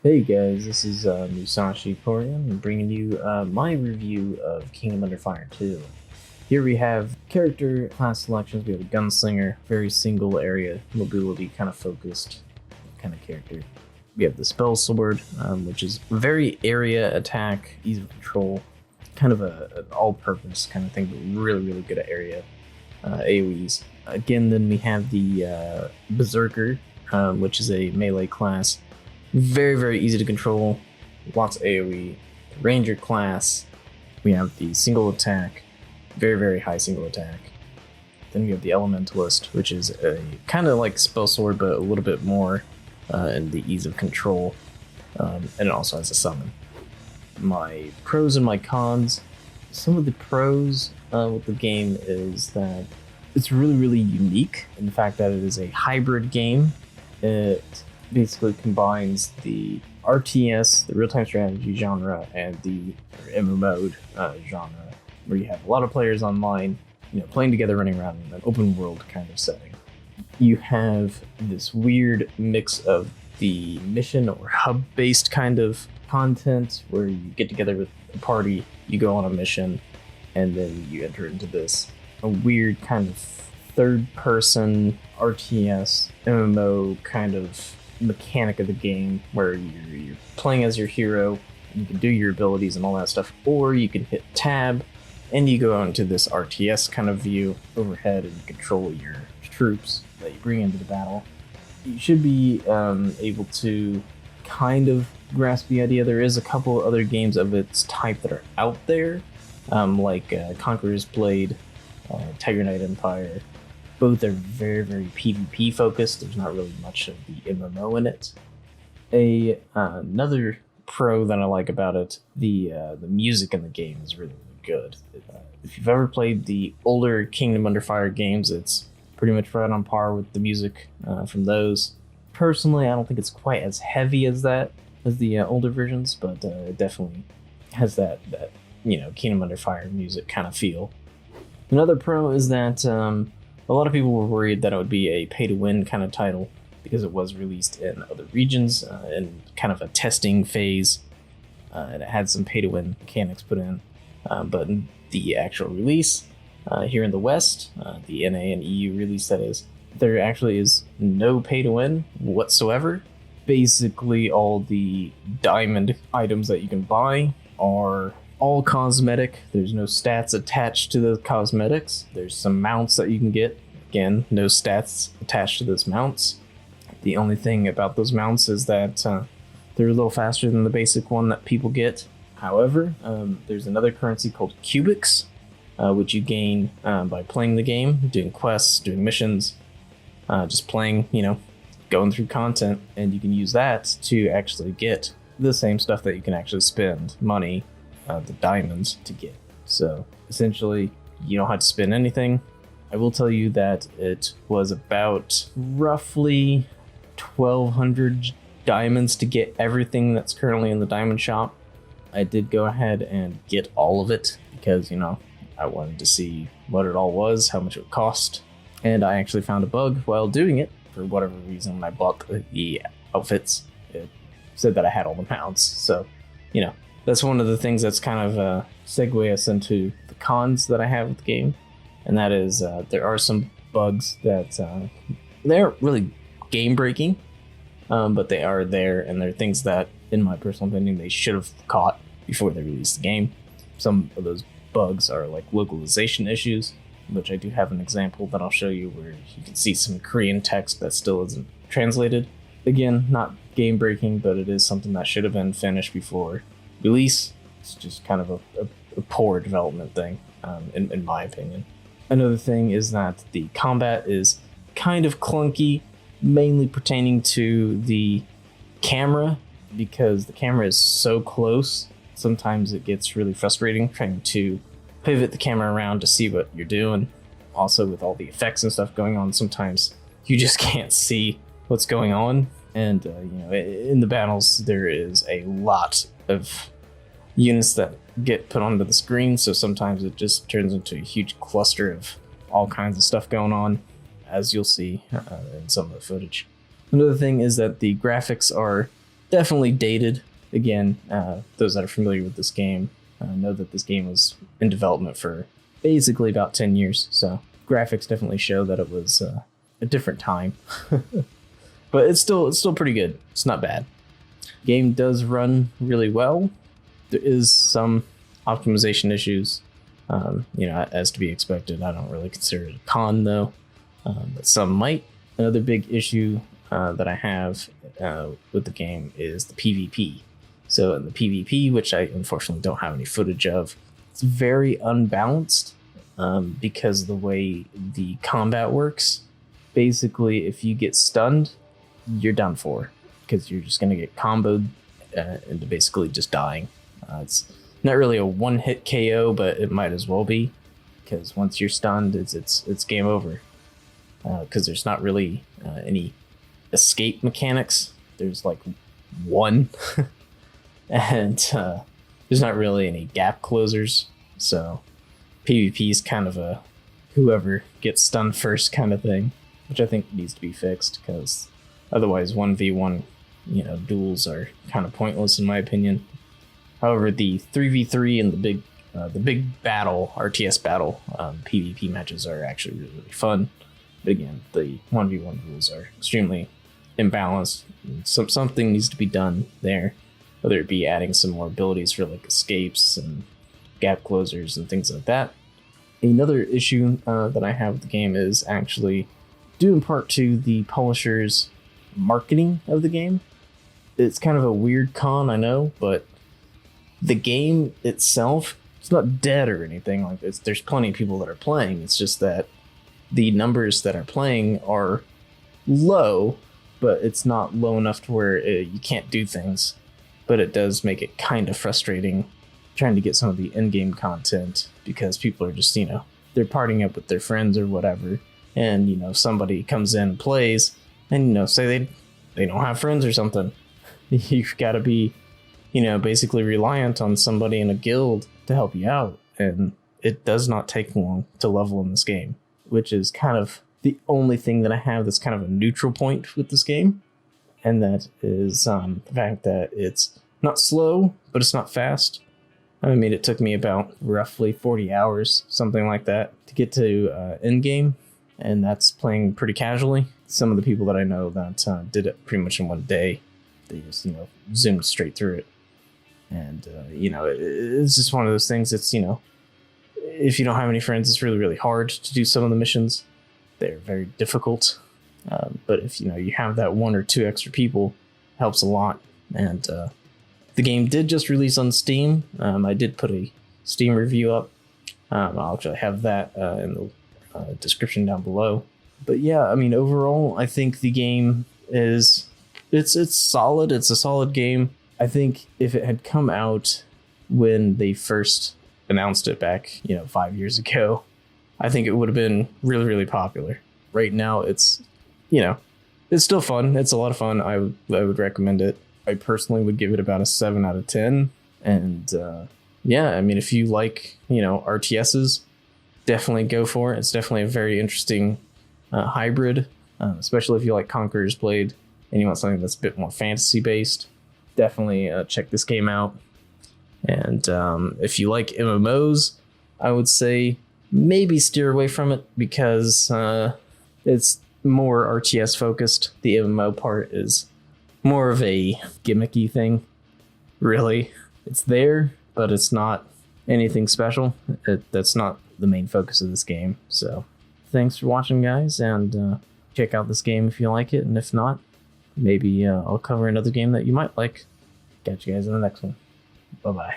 Hey guys, this is Musashi Korian. I'm bringing you my review of Kingdom Under Fire 2. Here we have character class selections. We have a gunslinger, very single area mobility kind of focused kind of character. We have the spell sword, which is very area attack, ease of control, kind of an all-purpose kind of thing, but really good at area AoEs. Again, then we have the berserker, which is a melee class. Very easy to control, lots of AoE. Ranger class, we have the single attack, very high single attack. Then we have the Elementalist, which is a kind of like spell sword, but a little bit more in the ease of control, and it also has a summon. My pros and my cons. Some of the pros with the game is that it's really unique in the fact that it is a hybrid game. It basically combines the RTS, the real-time strategy genre, and the MMO genre, where you have a lot of players online, playing together, running around in an open world kind of setting. You have this weird mix of the mission or hub-based kind of content, where you get together with a party, you go on a mission, and then you enter into this a weird kind of third-person RTS MMO kind of mechanic of the game, where you're playing as your hero, you can do your abilities and all that stuff, or you can hit tab and you go into this RTS kind of view overhead and control your troops that you bring into the battle. You should be able to kind of grasp the idea. There is a couple other games of its type that are out there, like Conqueror's Blade, Tiger Knight Empire. Both are very PvP focused. There's not really much of the MMO in it. Another pro that I like about it, the music in the game is really good. If you've ever played the older Kingdom Under Fire games, it's pretty much right on par with the music from those. Personally, I don't think it's quite as heavy as that as the older versions, but it definitely has that Kingdom Under Fire music kind of feel. Another pro is that a lot of people were worried that it would be a pay-to-win kind of title because it was released in other regions in kind of a testing phase, and it had some pay-to-win mechanics put in. But in the actual release here in the West, the NA and EU release that is, there actually is no pay-to-win whatsoever. Basically, all the diamond items that you can buy are all cosmetic. There's no stats attached to the cosmetics. There's some mounts that you can get. Again, no stats attached to those mounts. The only thing about those mounts is that they're a little faster than the basic one that people get. However, there's another currency called cubics, which you gain by playing the game, doing quests, doing missions, just playing, going through content, and you can use that to actually get the same stuff that you can actually spend money, the diamonds, to get. So essentially, you don't have to spend anything. I will tell you that it was about roughly 1,200 diamonds to get everything that's currently in the diamond shop. I did go ahead and get all of it because, I wanted to see what it all was, how much it would cost. And I actually found a bug while doing it. For whatever reason, when I bought the outfits, it said that I had all the mounts. So, that's one of the things that's kind of segue us into the cons that I have with the game. And that is, there are some bugs that they aren't really game breaking, but they are there, and they're things that, in my personal opinion, they should have caught before they released the game. Some of those bugs are like localization issues, which I do have an example that I'll show you where you can see some Korean text that still isn't translated. Again, not game breaking, but it is something that should have been finished before release. It's just kind of a poor development thing, in my opinion. Another thing is that the combat is kind of clunky, mainly pertaining to the camera, because the camera is so close. Sometimes it gets really frustrating trying to pivot the camera around to see what you're doing. Also, with all the effects and stuff going on, sometimes you just can't see what's going on. And in the battles, there is a lot of units that get put onto the screen, so sometimes it just turns into a huge cluster of all kinds of stuff going on, as you'll see in some of the footage. Another thing is that the graphics are definitely dated. Again, those that are familiar with this game know that this game was in development for basically about 10 years. So graphics definitely show that it was a different time. But it's still pretty good. It's not bad. Game does run really well. There is some optimization issues, as to be expected. I don't really consider it a con though, but some might. Another big issue that I have with the game is the PvP. So in the PvP, which I unfortunately don't have any footage of, it's very unbalanced because of the way the combat works. Basically, if you get stunned, you're done for because you're just going to get comboed into basically just dying. It's not really a one-hit KO, but it might as well be, because once you're stunned, it's game over. Because there's not really any escape mechanics. There's like one, and there's not really any gap closers. So PvP is kind of a whoever gets stunned first kind of thing, which I think needs to be fixed, because otherwise 1v1 duels are kind of pointless in my opinion. However, the 3v3 and the big battle, RTS battle, PvP matches are actually really, really fun. But again, the 1v1 rules are extremely imbalanced. Something needs to be done there, whether it be adding some more abilities for like escapes and gap closers and things like that. Another issue that I have with the game is actually due in part to the publisher's marketing of the game. It's kind of a weird con, I know, but the game itself, it's not dead or anything like this. There's plenty of people that are playing. It's just that the numbers that are playing are low, but it's not low enough to where you can't do things. But it does make it kind of frustrating trying to get some of the in-game content, because people are just, they're partying up with their friends or whatever. And, somebody comes in and plays and, say they don't have friends or something. You've got to be, basically reliant on somebody in a guild to help you out. And it does not take long to level in this game, which is kind of the only thing that I have that's kind of a neutral point with this game. And that is the fact that it's not slow, but it's not fast. I mean, it took me about roughly 40 hours, something like that, to get to end game. And that's playing pretty casually. Some of the people that I know that did it pretty much in one day, they just, zoomed straight through it. And, it's just one of those things that's, if you don't have any friends, it's really, really hard to do some of the missions. They're very difficult. But if, you have that one or two extra people, it helps a lot. And the game did just release on Steam. I did put a Steam review up. I'll actually have that in the description down below. But yeah, I mean, overall, I think the game is, it's solid. It's a solid game. I think if it had come out when they first announced it back, 5 years ago, I think it would have been really, really popular. Right now, it's still fun. It's a lot of fun. I would recommend it. I personally would give it about a 7 out of 10. And I mean, if you like, RTSs, definitely go for it. It's definitely a very interesting hybrid, especially if you like Conqueror's Blade and you want something that's a bit more fantasy based. Definitely check this game out. And if you like MMOs, I would say maybe steer away from it, because it's more RTS focused. The MMO part is more of a gimmicky thing, really. It's there, but it's not anything special. That's not the main focus of this game. So thanks for watching, guys, and check out this game if you like it, and if not, maybe I'll cover another game that you might like. Catch you guys in the next one. Bye-bye.